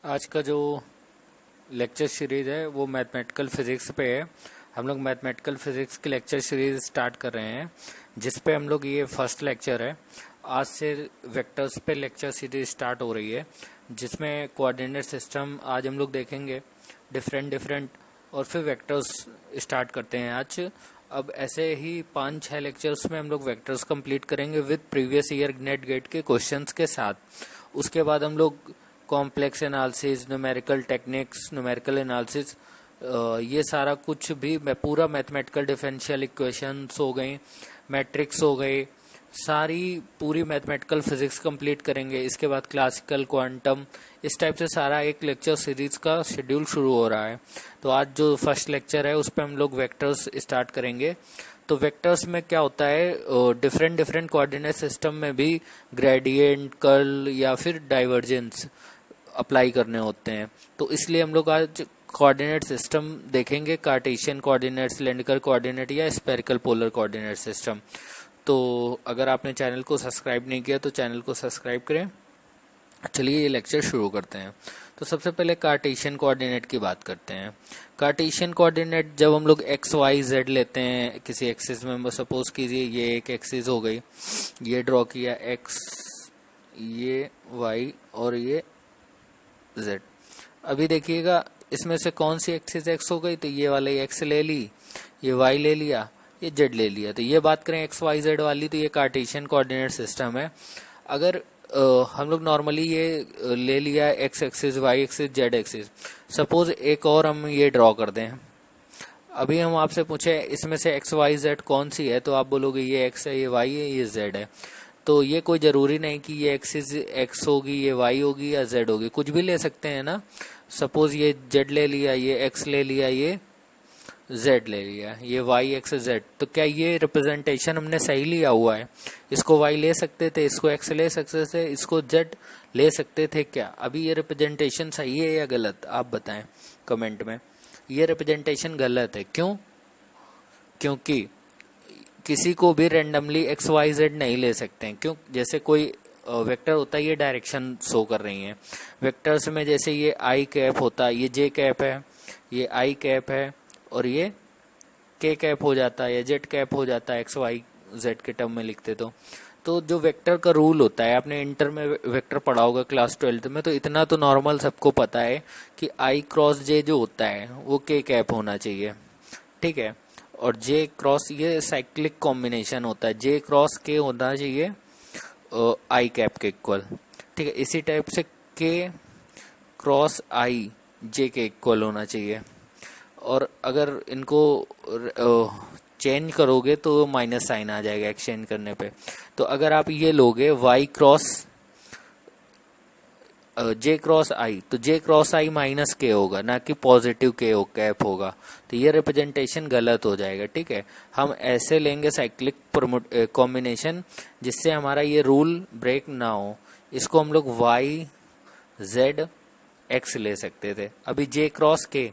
आज का जो लेक्चर सीरीज है वो मैथमेटिकल फिजिक्स पे है। हम लोग मैथमेटिकल फिजिक्स की लेक्चर सीरीज स्टार्ट कर रहे हैं, जिस पे हम लोग ये फर्स्ट लेक्चर है। आज से वेक्टर्स पे लेक्चर सीरीज स्टार्ट हो रही है, जिसमें कोऑर्डिनेट सिस्टम आज हम लोग देखेंगे डिफरेंट और फिर वेक्टर्स स्टार्ट करते हैं आज। अब ऐसे ही 5-6 लेक्चर्स में हम लोग वेक्टर्स कंप्लीट करेंगे with previous year NET GATE के क्वेश्चंस के साथ। उसके बाद हम लोग complex analysis, numerical techniques, numerical analysis, ये सारा कुछ भी पूरा मैथमेटिकल डिफरेंशियल इक्वेशंस हो गई, मैट्रिक्स हो गए, सारी पूरी मैथमेटिकल फिजिक्स कंप्लीट करेंगे। इसके बाद क्लासिकल, क्वांटम, इस टाइप से सारा एक लेक्चर सीरीज का शेड्यूल शुरू हो रहा है। तो आज जो फर्स्ट लेक्चर है उस पर हम लोग वेक्टर्स स्टार्ट करेंगे। तो वेक्टर्स में क्या होता है, डिफरेंट कोऑर्डिनेट सिस्टम में भी ग्रेडियंट, कर्ल या फिर डाइवर्जेंस अप्लाई करने होते हैं। तो इसलिए हम लोग आज कोऑर्डिनेट सिस्टम देखेंगे, कार्टेशियन कोऑर्डिनेट, सिलेंड्रिकल कोऑर्डिनेट या स्फेरिकल पोलर कोऑर्डिनेट सिस्टम। तो अगर आपने चैनल को सब्सक्राइब नहीं किया तो चैनल को सब्सक्राइब करें। चलिए ये लेक्चर शुरू करते हैं। तो सबसे पहले कार्टेशियन कोऑर्डिनेट की बात करते हैं। कार्टेशियन कोऑर्डिनेट जब हम लोग एक्स वाई जेड लेते हैं किसी एक्सिस में, सपोज कीजिए ये एक एक्सिस हो गई, ये ड्रॉ किया एक्स, ये वाई और ये जेड। अभी देखिएगा इसमें से कौन सी एक्सिस एक्स हो गई, तो ये वाला एक्स ले ली, ये वाई ले लिया, ये जेड ले लिया। तो ये बात करें एक्स वाई जेड वाली, तो ये कार्टेशियन कोऑर्डिनेट सिस्टम है। अगर हम लोग नॉर्मली ये ले लिया x axis, y axis, z axis, suppose एक और हम ये ड्रॉ कर दें। अभी हम आपसे पूछे इसमें से एक्स वाई जेड कौन सी है, तो आप बोलोगे ये एक्स है, ये वाई है, ये जेड है। तो ये कोई जरूरी नहीं कि ये एक्सिस एक्स होगी, ये वाई होगी या जेड होगी, कुछ भी ले सकते हैं ना। सपोज ये जेड ले लिया, ये एक्स ले लिया, ये जेड ले लिया, ये वाई एक्स जेड। तो क्या ये रिप्रेजेंटेशन हमने सही लिया हुआ है? इसको वाई ले सकते थे, इसको एक्स ले सकते थे, इसको जेड ले सकते थे क्या? अभी ये रिप्रेजेंटेशन सही है या गलत, आप बताएं कमेंट में। ये रिप्रेजेंटेशन गलत है, क्यों? क्योंकि किसी को भी रेंडमली एक्स वाई जेड नहीं ले सकते हैं। क्यों? जैसे कोई वेक्टर होता है, ये डायरेक्शन शो कर रही है। वेक्टर्स में जैसे ये आई कैप होता है, ये जे कैप है, ये आई कैप है और ये के कैप हो जाता है या जेड कैप हो जाता है, एक्स वाई जेड के टर्म में लिखते तो जो वेक्टर का रूल होता है, आपने इंटर में वेक्टर पढ़ा होगा क्लास 12th में, तो इतना तो नॉर्मल सबको पता है कि आई क्रॉस जे जो होता है वो के कैप होना चाहिए, ठीक है। और जे क्रॉस, ये साइक्लिक कॉम्बिनेशन होता है, जे क्रॉस के होना चाहिए आई कैप के इक्वल, ठीक है। इसी टाइप से के क्रॉस आई जे के इक्वल होना चाहिए। और अगर इनको चेंज करोगे तो माइनस साइन आ जाएगा एक्सचेंज करने पे। तो अगर आप ये लोगे वाई क्रॉस जे क्रॉस आई, तो जे क्रॉस आई माइनस के होगा, ना कि पॉजिटिव के कैप होगा। तो ये रिप्रेजेंटेशन गलत हो जाएगा, ठीक है। हम ऐसे लेंगे साइक्लिक कॉम्बिनेशन जिससे हमारा ये रूल ब्रेक ना हो। इसको हम लोग वाई जेड एक्स ले सकते थे, अभी जे क्रॉस के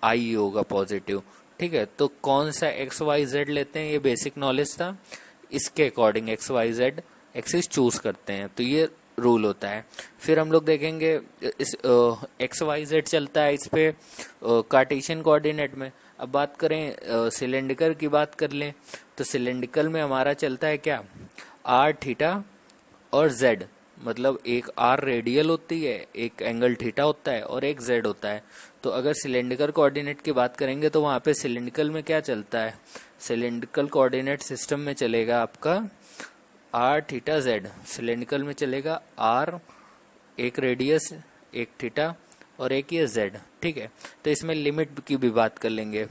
आई होगा पॉजिटिव, ठीक है। तो कौन सा एक्स वाई जेड लेते हैं, ये बेसिक नॉलेज था। इसके according x y z axis choose करते हैं, तो ये रूल होता है। फिर हम लोग देखेंगे इस एक्स वाई जेड चलता है इस पे कार्टेशियन कोऑर्डिनेट में। अब बात करें सिलेंड्रिकल की, बात कर लें तो सिलेंड्रिकल में हमारा चलता है क्या, आर थीटा और जेड। मतलब एक आर रेडियल होती है, एक एंगल थीटा होता है और एक जेड होता है। तो अगर सिलेंड्रिकल कोऑर्डिनेट की बात करेंगे तो वहाँ पे सिलेंड्रिकल में क्या चलता है, सिलेंड्रिकल कोऑर्डिनेट सिस्टम में चलेगा आपका आर थीटा जेड। सिलेंड्रिकल में चलेगा आर, एक रेडियस, एक थीटा और एक ये जेड, ठीक है। तो इसमें लिमिट की भी बात कर लेंगे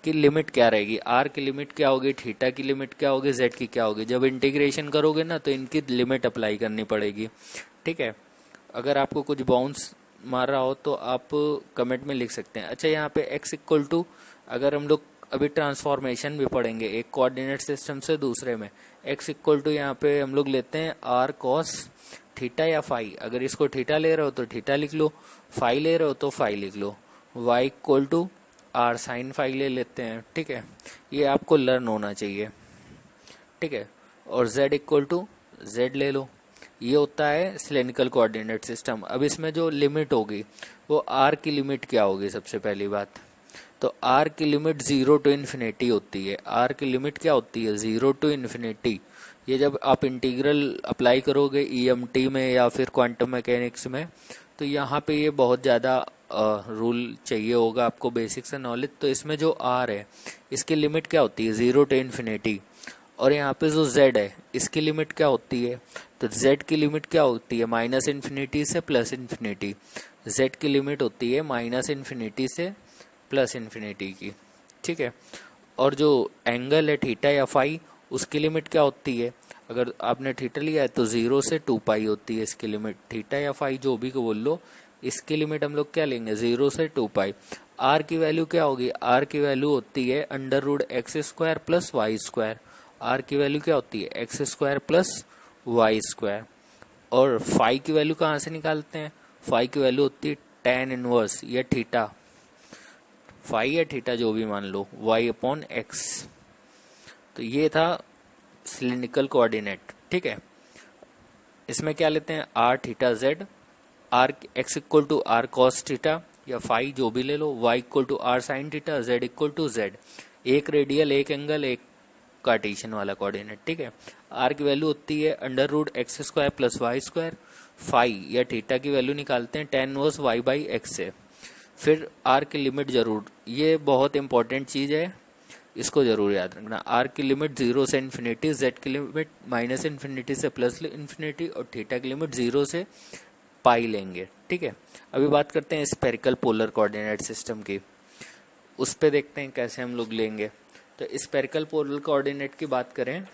कि लिमिट क्या रहेगी, आर की लिमिट क्या होगी, थीटा की लिमिट क्या होगी, जेड की क्या होगी। जब इंटीग्रेशन करोगे ना तो इनकी लिमिट अप्लाई करनी पड़ेगी, ठीक है। अगर आपको कुछ बाउंस मार रहा हो तो आप कमेंट में लिख सकते हैं। अच्छा, यहाँ पे एक्स इक्वल टू, अगर हम लोग अभी ट्रांसफॉर्मेशन भी पढ़ेंगे एक कोऑर्डिनेट सिस्टम से दूसरे में, एक्स इक्वल टू यहाँ पे हम लोग लेते हैं आर कॉस थीटा या फाई। अगर इसको थीटा ले रहे हो तो थीटा लिख लो, फाई ले रहे हो तो फाई लिख लो। Y equal to r sine phi ले लेते हैं, ठीक है। ये आपको लर्न होना चाहिए, ठीक है। और z इक्वल टू जेड ले लो। ये होता है सिलेंड्रिकल कोऑर्डिनेट सिस्टम। अब इसमें जो लिमिट होगी वो आर की लिमिट क्या होगी सबसे पहली बात, तो आर की लिमिट 0 टू इन्फिनिटी होती है। आर की लिमिट क्या होती है, 0 टू इन्फिनिटी। ये जब आप इंटीग्रल अप्लाई करोगे ईएमटी में या फिर क्वांटम मैकेनिक्स में, तो यहाँ पे ये बहुत ज़्यादा रूल चाहिए होगा आपको बेसिक से नॉलेज। तो इसमें जो आर है इसकी लिमिट क्या होती है, 0 टू इन्फिनिटी। और यहाँ पे जो z है इसकी लिमिट क्या होती है, तो z की लिमिट क्या होती है, माइनस इन्फिनिटी से प्लस इन्फिनिटी। z की लिमिट होती है माइनस इन्फिनिटी से प्लस इन्फिनिटी की, ठीक है। और जो एंगल है थीटा या फाई, उसकी लिमिट क्या होती है, अगर आपने थीटा लिया है तो 0 से 2 पाई होती है इसकी लिमिट। थीटा या फाई जो भी को बोल लो, इसकी लिमिट हम लोग क्या लेंगे, 0 से 2 पाई। आर की वैल्यू क्या होगी, आर की वैल्यू होती है under root x square plus y square. R की वैल्यू क्या होती है, x square plus y square. और फाई की वैल्यू कहाँ से निकालते हैं, फाई की वैल्यू होती है tan इनवर्स या थीटा, फाई या थीटा जो भी मान लो, y अपॉन एक्स। तो ये था सिलिंड्रिकल कोऑर्डिनेट, ठीक है। इसमें क्या लेते हैं, r theta z, r x equal to r cos theta या फाई जो भी ले लो, y equal to r sine theta, z equal to z. एक रेडियल, एक एंगल, एक कार्टेशियन वाला कोऑर्डिनेट, ठीक है। आर की वैल्यू होती है under root x square plus y square. Phi या थीटा की वैल्यू निकालते हैं tan inverse y by x से। फिर आर की लिमिट जरूर, ये बहुत इंपॉर्टेंट चीज है, इसको जरूर याद रखना। आर की लिमिट 0 से इन्फिनिटी, जेड की लिमिट माइनस इन्फिनिटी से प्लस इन्फिनिटी, और थीटा की लिमिट 0 से पाई लेंगे, ठीक है। अभी बात करते हैं स्फेरिकल पोलर कोऑर्डिनेट सिस्टम की, उस पे देखते हैं कैसे हम लोग लेंगे। तो स्फेरिकल पोलर कोऑर्डिनेट की बात करें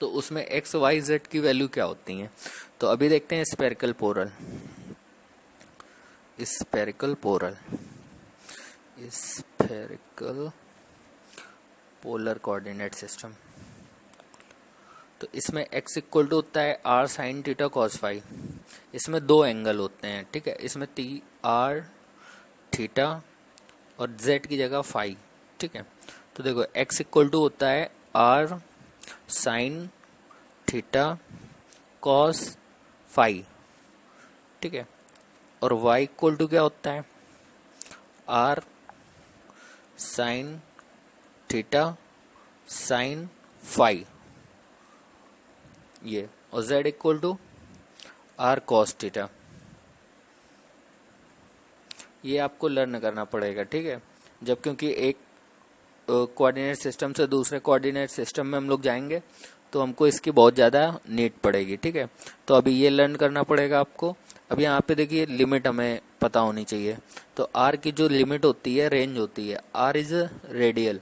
तो उसमें एक्स वाई जेड की वैल्यू क्या होती है। तो अभी देखते हैं spherical polar, spherical polar, spherical polar coordinate system. तो इसमें x इक्वल टू होता है r sine theta cos phi. इसमें दो एंगल होते हैं, ठीक है। इसमें r थीटा और z की जगह फाई, ठीक है। तो देखो x इक्वल टू होता है r sine theta cos phi, ठीक है। और y इक्वल टू क्या होता है, r sine theta sine phi ये, और z equal to r cos theta. ये आपको लर्न करना पड़ेगा, ठीक है। जब क्योंकि एक कोऑर्डिनेट सिस्टम से दूसरे कोऑर्डिनेट सिस्टम में हम लोग जाएंगे तो हमको इसकी बहुत ज़्यादा नीड पड़ेगी, ठीक है। तो अभी ये लर्न करना पड़ेगा आपको। अब यहाँ पे देखिए लिमिट हमें पता होनी चाहिए। तो r की जो लिमिट होती है, रेंज होती है, r इज रेडियल,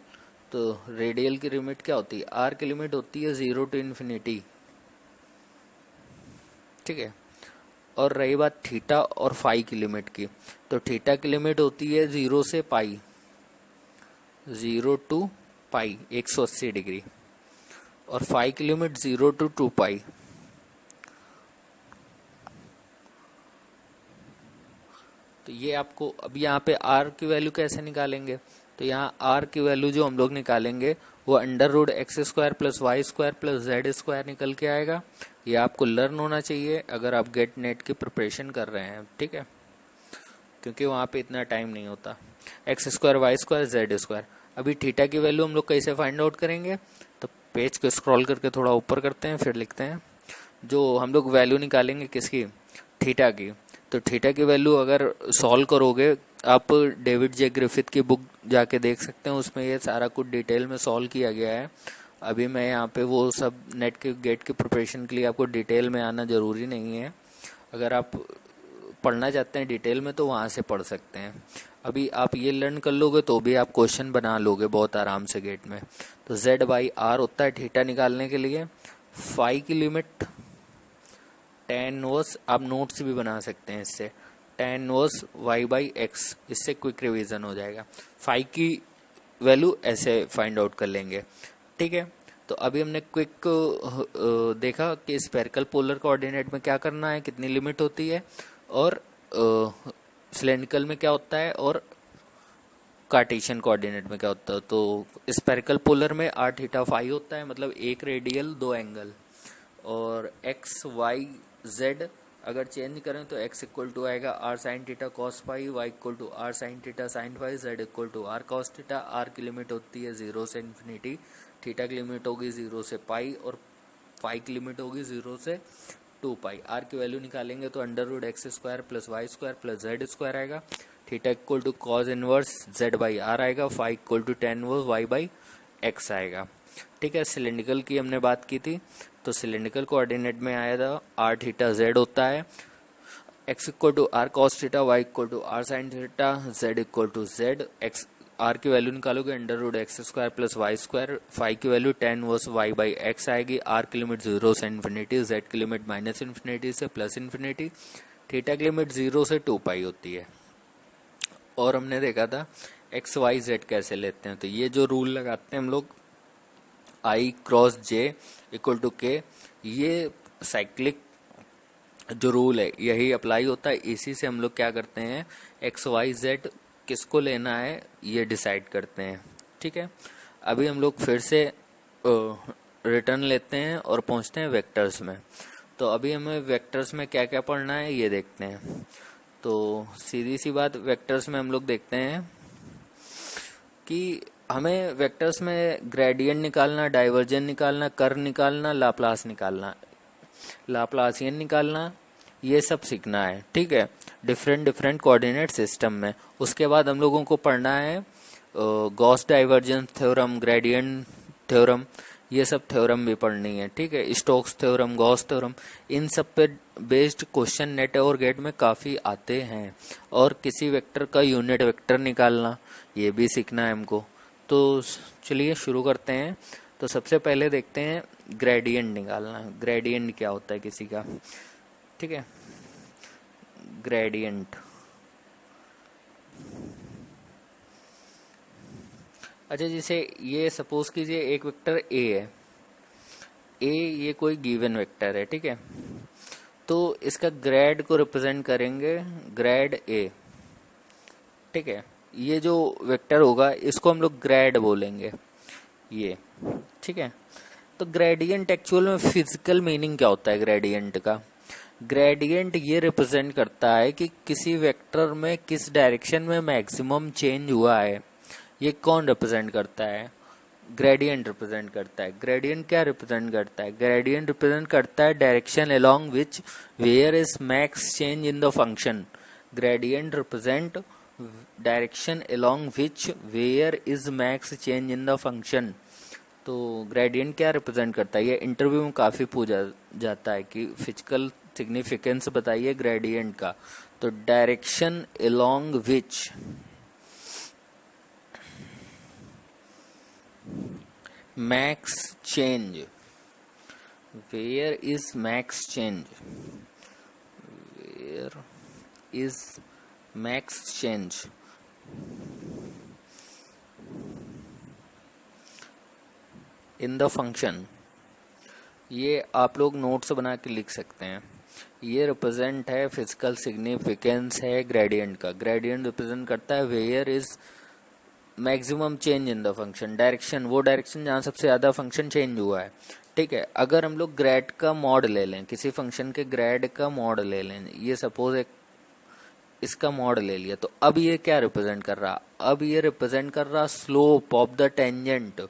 तो रेडियल की लिमिट क्या होती है, r की लिमिट होती है 0 टू इन्फिनिटी, ठीक है। और रही बात थीटा और फाई की लिमिट की, तो थीटा की लिमिट होती है 0 से पाई, 0 टू पाई 180 डिग्री, और फाई की लिमिट 0 टू 2 पाई। तो ये आपको, अब यहाँ पे r की वैल्यू कैसे निकालेंगे, तो यहाँ r की वैल्यू जो हम लोग निकालेंगे वो under root x square plus y square plus z square निकल के आएगा। ये आपको लर्न होना चाहिए अगर आप गेट नेट की प्रिपरेशन कर रहे हैं, ठीक है, क्योंकि वहाँ पे इतना टाइम नहीं होता। X square y square z square. अभी थीटा की वैल्यू हम लोग कैसे फाइंड आउट करेंगे, तो पेज को स्क्रॉल करके थोड़ा ऊपर करते हैं, फिर लिखते हैं जो हम लोग वैल्यू निकालेंगे किसकी, थीटा की। तो थीटा की वैल्यू अगर सॉल्व करोगे, आप डेविड जे ग्रिफिथ की बुक जाके देख सकते हैं, उसमें ये सारा कुछ डिटेल में सॉल्व किया गया है। अभी मैं यहाँ पे वो सब नेट के गेट की प्रिपरेशन के लिए आपको डिटेल में आना ज़रूरी नहीं है। अगर आप पढ़ना चाहते हैं डिटेल में तो वहाँ से पढ़ सकते हैं। अभी आप ये लर्न कर लोगे तो भी आप क्वेश्चन बना लोगे बहुत आराम से गेट में। तो z बाई आर होता है थीटा निकालने के लिए। फाई की लिमिट tan इनवर्स, आप नोट्स भी बना सकते हैं इससे, tan inverse y by x, इससे क्विक रिवीजन हो जाएगा। फाई की वैल्यू ऐसे फाइंड आउट कर लेंगे, ठीक है। तो अभी हमने क्विक देखा कि स्फेरिकल पोलर कोऑर्डिनेट में क्या करना है, कितनी लिमिट होती है, और सिलेंड्रिकल में क्या होता है, और कार्टेशियन कोऑर्डिनेट में क्या होता है। तो स्फेरिकल पोलर में r थीटा फाई होता है, मतलब एक रेडियल दो एंगल, और एक्स वाई जेड अगर चेंज करें तो x इक्वल टू आएगा r sine theta cos phi, y equal to r sine theta sine phi, z equal to r cos theta. R की लिमिट होती है 0 से इन्फिनिटी, थीटा की लिमिट होगी 0 से पाई और फाई की लिमिट होगी 0 से 2 पाई। आर की वैल्यू निकालेंगे तो under root x square plus y square plus z square आएगा। Theta equal to cos inverse z by r आएगा। Phi equal to tan inverse y by x आएगा। ठीक है, सिलेंड्रिकल की हमने बात की थी, तो सिलेंड्रिकल कोऑर्डिनेट में आया था आर थीटा जेड होता है, x equal to r cos theta, y equal to r sine theta, z equal to z. X r की वैल्यू निकालोगे under root x square plus y square, phi की value tan inverse y by x आएगी। R की limit 0 से infinity, z की limit minus infinity से plus infinity, theta की limit 0 से 2 पाई होती है। और हमने देखा था एक्स वाई जेड कैसे लेते हैं, तो ये जो रूल लगाते हैं हम लोग आई क्रॉस जे इक्वल टू के, ये साइक्लिक जो रूल है यही अप्लाई होता है। इसी से हम लोग क्या करते हैं, एक्स वाई जेड किसको लेना है ये डिसाइड करते हैं। ठीक है, अभी हम लोग फिर से रिटर्न लेते हैं और पहुंचते हैं वेक्टर्स में। तो अभी हमें वेक्टर्स में क्या क्या पढ़ना है ये देखते हैं। तो सीधी सी बात, वेक्टर्स में हम लोग देखते हैं कि हमें वेक्टर्स में ग्रेडियंट निकालना, डाइवर्जेंट निकालना, कर्व निकालना, लाप्लास निकालना, लाप्लासियन निकालना, ये सब सीखना है। ठीक है, डिफरेंट डिफरेंट कोऑर्डिनेट सिस्टम में। उसके बाद हम लोगों को पढ़ना है Gauss divergence theorem, gradient theorem, ये सब थ्योरम भी पढ़नी है। ठीक है, स्टोक्स थ्योरम, गॉस थ्योरम, इन सब पे बेस्ड क्वेश्चन नेट और गेट में काफी आते हैं। और किसी वेक्टर का यूनिट वेक्टर निकालना ये भी सीखना है हमको। तो चलिए शुरू करते हैं। तो सबसे पहले देखते हैं ग्रेडियंट निकालना। ग्रेडियंट क्या होता है किसी का, ठीक है, ग्रेडियंट। अच्छा, जैसे ये सपोज कीजिए एक वेक्टर ए है, ए ये कोई गिवन वेक्टर है। ठीक है, तो इसका ग्रेड को रिप्रेजेंट करेंगे ग्रेड ए। ठीक है, ये जो वेक्टर होगा इसको हम लोग ग्रेड बोलेंगे ये। ठीक है, तो ग्रेडियंट एक्चुअल में फिजिकल मीनिंग क्या होता है ग्रेडियंट का? ग्रेडियंट ये रिप्रेजेंट करता है कि किसी वेक्टर में किस डायरेक्शन में मैक्सिमम चेंज हुआ है। ये कौन रिप्रेजेंट करता है? ग्रेडियंट रिप्रेजेंट करता है। ग्रेडियंट क्या रिप्रेजेंट करता है? ग्रेडियंट रिप्रेजेंट करता है direction along which where is max change in the function. Gradient represent direction along which where is max change in the function. तो ग्रेडियंट क्या रिप्रेजेंट करता है? ये इंटरव्यू में काफी पूछा जाता है कि फिजिकल सिग्निफिकेंस बताइए ग्रेडियंट का। तो direction along which max change, where is max change, where is max change in the function। ये आप लोग नोट्स बना के लिख सकते हैं। ये रिप्रेजेंट है फिजिकल सिग्निफिकेंस है ग्रेडियंट का। ग्रेडियंट रिप्रेजेंट करता है where is maximum change in the function, direction, वो डायरेक्शन जहाँ सबसे ज्यादा फंक्शन चेंज हुआ है। ठीक है, अगर हम लोग ग्रेड का मॉड ले लें, किसी फंक्शन के ग्रेड का मॉड ले लें, ये सपोज एक इसका मॉड ले लिया, तो अब ये क्या रिप्रेजेंट कर रहा? अब ये रिप्रेजेंट कर रहा स्लोप ऑफ द टेंजेंट।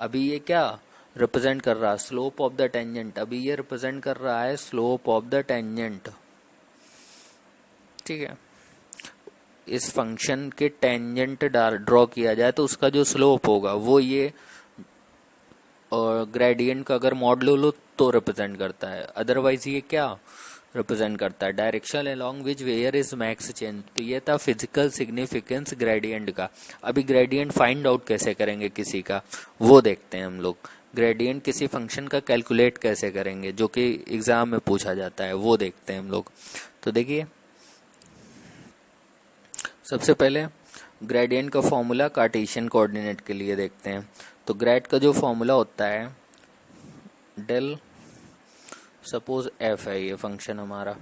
अभी ये क्या रिप्रेजेंट कर रहा? Slope of the tangent. अभी ये रिप्रेजेंट कर रहा है स्लोप ऑफ द टेंजेंट। ठीक है, इस फंक्शन के टेंजेंट ड्रॉ किया जाए तो उसका जो स्लोप होगा वो ये, और ग्रेडियंट का अगर मॉडल लो तो रिप्रेजेंट करता है। अदरवाइज ये क्या रिप्रेजेंट करता है? Direction along which where is max change. तो ये था फिजिकल सिग्निफिकेंस ग्रेडियंट का। अभी ग्रेडियंट फाइंड आउट कैसे करेंगे किसी का, वो देखते हैं हम लोग। ग्रेडियंट किसी फंक्शन का कैलकुलेट कैसे करेंगे जो कि एग्जाम में पूछा जाता है, वो देखते हैं हम लोग। तो देखिए, सबसे पहले ग्रेडियंट का फॉर्मूला कार्टेशियन कोऑर्डिनेट के लिए देखते हैं। तो ग्रेड का जो फॉर्मूला होता है डेल, सपोज एफ है ये फंक्शन हमारा।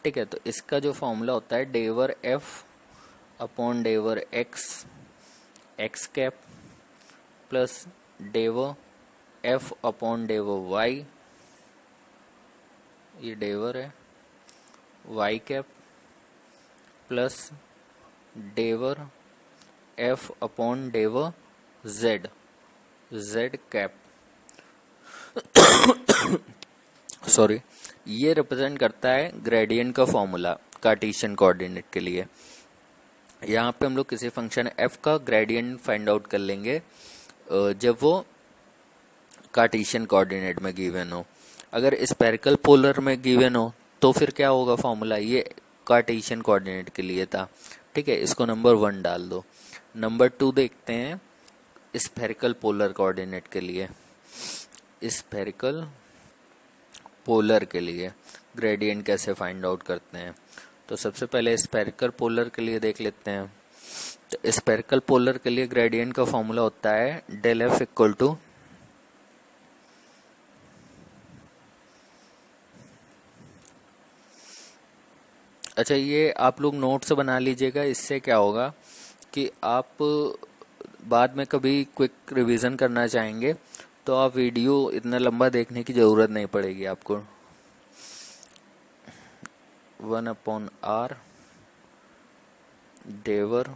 ठीक है, तो इसका जो फॉर्मूला होता है del f upon del x x cap plus del f upon del y ये डेवर है, y cap plus del f upon del z, z cap, sorry, ये रिप्रेजेंट करता है ग्रेडियंट का फॉर्मूला कार्टेशियन कोऑर्डिनेट के लिए। यहाँ पे हम लोग किसी फंक्शन f का ग्रेडियंट फाइंड आउट कर लेंगे जब वो कार्टेशियन कोऑर्डिनेट में गिवन हो। अगर स्फेरिकल पोलर में गिवन हो तो फिर क्या होगा फॉर्मूला, ये कार्टेशियन कोऑर्डिनेट के लिए था, ठीक है। इसको नंबर 1 डाल दो। नंबर 2 देखते हैं स्फेरिकल पोलर कोऑर्डिनेट के लिए। स्फेरिकल पोलर के लिए ग्रेडियंट कैसे फाइंड आउट करते हैं, तो सबसे पहले स्फेरिकल पोलर के लिए देख लेते हैं। तो स्फेरिकल पोलर के लिए ग्रेडियंट का फॉर्मूला होता है डेल एफ इक्वल टू अच्छा, ये आप लोग नोट से बना लीजिएगा। इससे क्या होगा कि आप बाद में कभी क्विक रिवीजन करना चाहेंगे तो आप वीडियो इतना लंबा देखने की जरूरत नहीं पड़ेगी आपको। 1/r del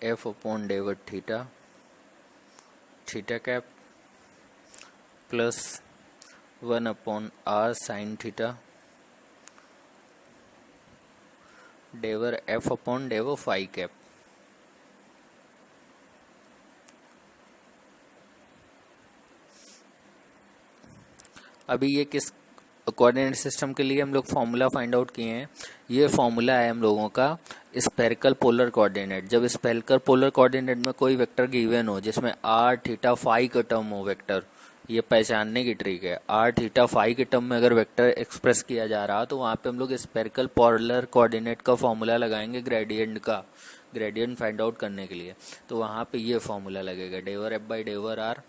f upon del theta, theta cap plus 1/r sine theta, del f upon del phi cap. अभी ये किस कोऑर्डिनेट सिस्टम के लिए हम लोग फॉर्मूला फाइंड आउट किए हैं। ये फॉर्मूला है हम लोगों का स्फेरिकल पोलर कोऑर्डिनेट। जब स्फेरिकल पोलर कोऑर्डिनेट में कोई वेक्टर गिवन हो जिसमें r थीटा फाई का टर्म हो वेक्टर, ये पहचानने की ट्रिक है। r थीटा फाई के टर्म में अगर वेक्टर एक्सप्रेस किया जा रहा तो वहां पे हम लोग स्फेरिकल पोलर कोऑर्डिनेट का फॉर्मूला लगाएंगे ग्रेडियंट का, ग्रेडियंट फाइंड आउट करने के लिए। तो वहां पे ये फॉर्मूला लगेगा del f by del r,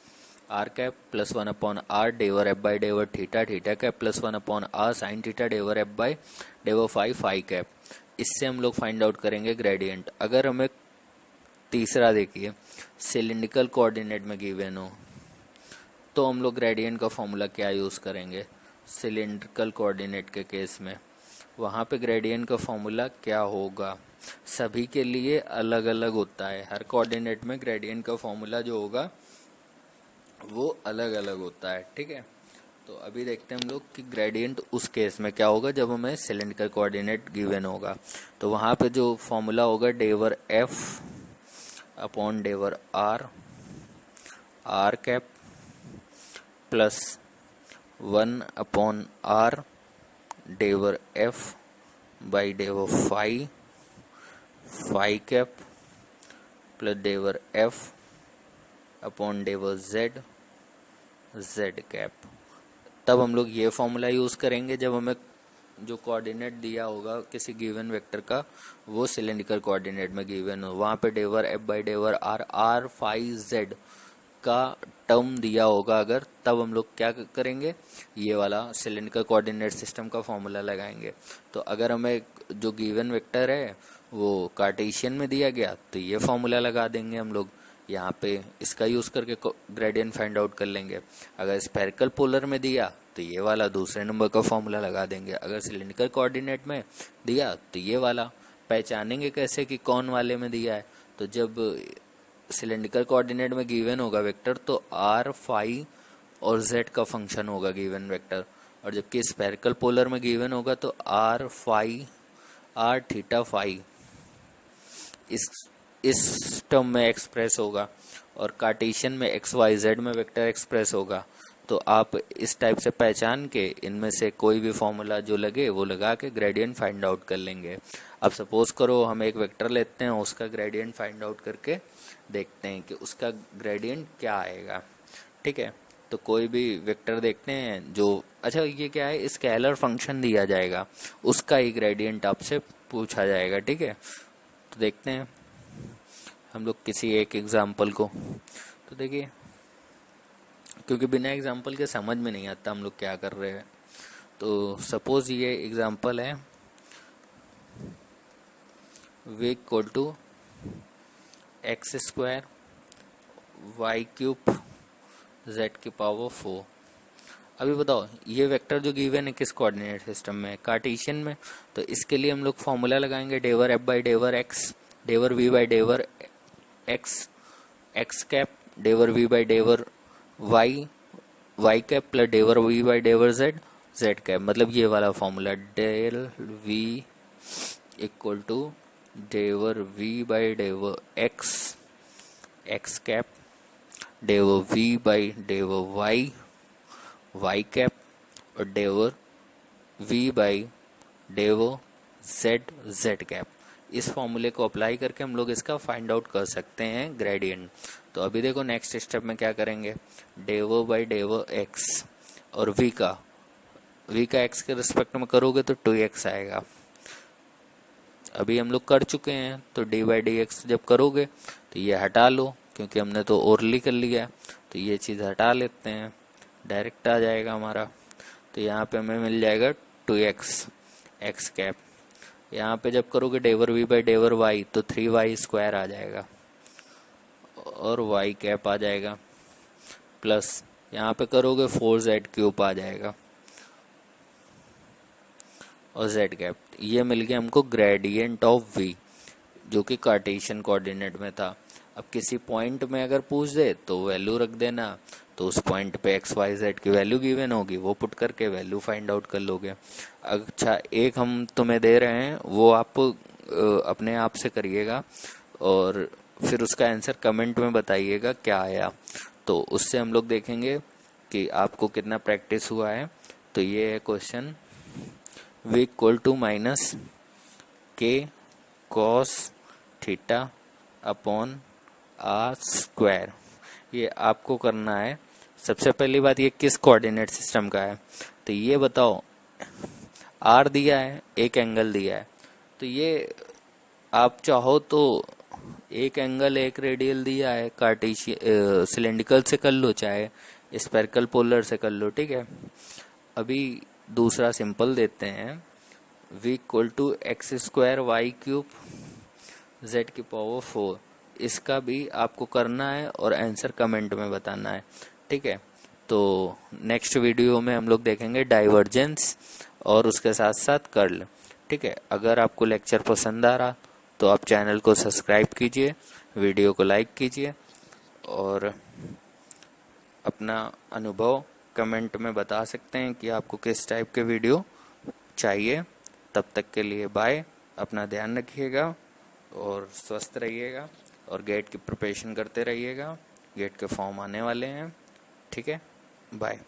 r cap plus 1/r del f by del theta, theta cap plus 1/r sine theta del f by del phi, phi cap. इससे हम लोग फाइंड आउट करेंगे ग्रेडियंट। अगर हमें तीसरा देखिए cylindrical coordinate में given हो तो हम लोग ग्रेडियंट का फॉर्मूला क्या यूज करेंगे। सिलिंड्रिकल कोऑर्डिनेट के केस में वहां पे ग्रेडियंट का फॉर्मूला क्या होगा, सभी के लिए अलग अलग होता है। हर कोऑर्डिनेट में ग्रेडियंट का फॉर्मूला जो होगा वो अलग अलग होता है, ठीक है। तो अभी देखते हैं हम लोग कि ग्रेडियंट उस केस में क्या होगा जब हमें सिलिंड्रिकल कोऑर्डिनेट गिवन होगा। तो वहां पे जो फॉर्मूला होगा del f upon del r, r cap plus 1/r del f by del phi, phi cap plus del f upon del z, z cap. तब हम लोग ये फॉर्मूला यूज करेंगे जब हमें जो कोऑर्डिनेट दिया होगा किसी गिवन वेक्टर का वो सिलिंड्रिकल कोऑर्डिनेट में गिवन हो। वहां पे del f by del r, r phi z का टर्म दिया होगा अगर, तब हम लोग क्या करेंगे, ये वाला सिलिंड्रिकल कोऑर्डिनेट सिस्टम का फॉर्मूला लगाएंगे। तो अगर हमें जो गिवन वेक्टर है वो कार्टेशियन में दिया गया तो ये फॉर्मूला लगा देंगे हम लोग यहाँ पे, इसका यूज करके ग्रेडियंट फाइंड आउट कर लेंगे। अगर स्फेरिकल पोलर में दिया तो ये वाला दूसरे नंबर का फॉर्मूला लगा देंगे। अगर सिलिंड्रिकल कोऑर्डिनेट में दिया तो ये वाला। पहचानेंगे कैसे कि कौन वाले में दिया है, तो जब सिलिंड्रिकल कोऑर्डिनेट में गिवन होगा वेक्टर तो आर फाई और जेड का फंक्शन होगा गिवन वेक्टर, और जबकि स्फेरिकल पोलर में गिवन होगा तो r phi, r theta phi इस टर्म में एक्सप्रेस होगा, और कार्टेशियन में एक्स वाई जेड में वेक्टर एक्सप्रेस होगा। तो आप इस टाइप से पहचान के इनमें से कोई भी फॉर्मूला जो लगे वो लगा के ग्रेडियंट फाइंड आउट कर लेंगे। अब सपोज करो हम एक वेक्टर लेते हैं, उसका ग्रेडियंट फाइंड आउट करके देखते हैं कि उसका ग्रेडियंट क्या आएगा, ठीक है। तो कोई भी वेक्टर देखते हैं जो, अच्छा ये क्या है, स्केलर फंक्शन दिया जाएगा, उसका ही ग्रेडियंट आपसे पूछा जाएगा, ठीक है। तो देखते हैं हम लोग किसी एक एग्जाम्पल को। तो देखिए, क्योंकि बिना एग्जाम्पल के समझ में नहीं आता हम लोग क्या कर रहे हैं। तो सपोज ये एग्जाम्पल है v equal to x square y cube z की पावर 4। अभी बताओ ये वेक्टर जो गिवन है किस कोऑर्डिनेट सिस्टम में, कार्टेशियन में। तो इसके लिए हम लोग फॉर्मूला लगाएंगे del f by del x, del v by del x x cap, del v by del y y cap plus del v by del z z cap. मतलब ये वाला formula del v equal to del v by del x x cap, del v by del y y cap और del v by del z z cap. इस फॉर्मूले को apply करके हम लोग इसका फाइंड आउट कर सकते हैं ग्रेडियंट। तो अभी देखो नेक्स्ट स्टेप में क्या करेंगे, डेवर बाई डेवर एक्स और वी का एक्स के रिस्पेक्ट में करोगे तो 2x आएगा। अभी हम लोग कर चुके हैं, तो डी बाई डी एक्स जब करोगे तो ये हटा लो, क्योंकि हमने तो ओरली कर लिया, तो ये चीज़ हटा लेते हैं, डायरेक्ट आ जाएगा हमारा। तो यहाँ पे हमें मिल जाएगा 2x एक्स कैप। यहाँ पे जब करोगे डेवर वी बाई डेवर वाई तो 3y स्क्वायर आ जाएगा और y कैप आ जाएगा, प्लस यहाँ पे करोगे 4z क्यूब आ जाएगा और z कैप। ये मिल गया हमको ग्रेडियंट ऑफ v, जो कि कार्टेशियन कोऑर्डिनेट में था। अब किसी पॉइंट में अगर पूछ दे तो वैल्यू रख देना, तो उस पॉइंट पे एक्स वाई जेड की वैल्यू गिवन होगी, वो पुट करके वैल्यू फाइंड आउट कर लोगे। अच्छा, एक हम तुम्हें दे रहे हैं, वो आप अपने आप से करिएगा और फिर उसका आंसर कमेंट में बताइएगा क्या आया, तो उससे हम लोग देखेंगे कि आपको कितना प्रैक्टिस हुआ है। तो ये है question, v equal to minus k cos theta upon r square. ये आपको करना है। सबसे पहली बात, ये किस कोऑर्डिनेट सिस्टम का है, तो ये बताओ। आर दिया है, एक एंगल दिया है, तो ये आप चाहो तो एक एंगल एक रेडियल दिया है, कार्टेशियन सिलेंड्रिकल से कर लो, चाहे स्फेरिकल पोलर से कर लो, ठीक है। अभी दूसरा सिंपल देते हैं, v equal to x square y cube z की पावर 4। इसका भी आपको करना है और आंसर कमेंट में बताना है, ठीक है। तो नेक्स्ट वीडियो में हम लोग देखेंगे डाइवर्जेंस और उसके साथ साथ कर्ल, ठीक है। अगर आपको लेक्चर पसंद आ रहा तो आप चैनल को सब्सक्राइब कीजिए, वीडियो को लाइक कीजिए और अपना अनुभव कमेंट में बता सकते हैं कि आपको किस टाइप के वीडियो चाहिए। तब तक के लिए बाय, अपना ध्यान रखिएगा और स्वस्थ रहिएगा और गेट की प्रिपरेशन करते रहिएगा। गेट के फॉर्म आने वाले हैं, ठीक है। बाय।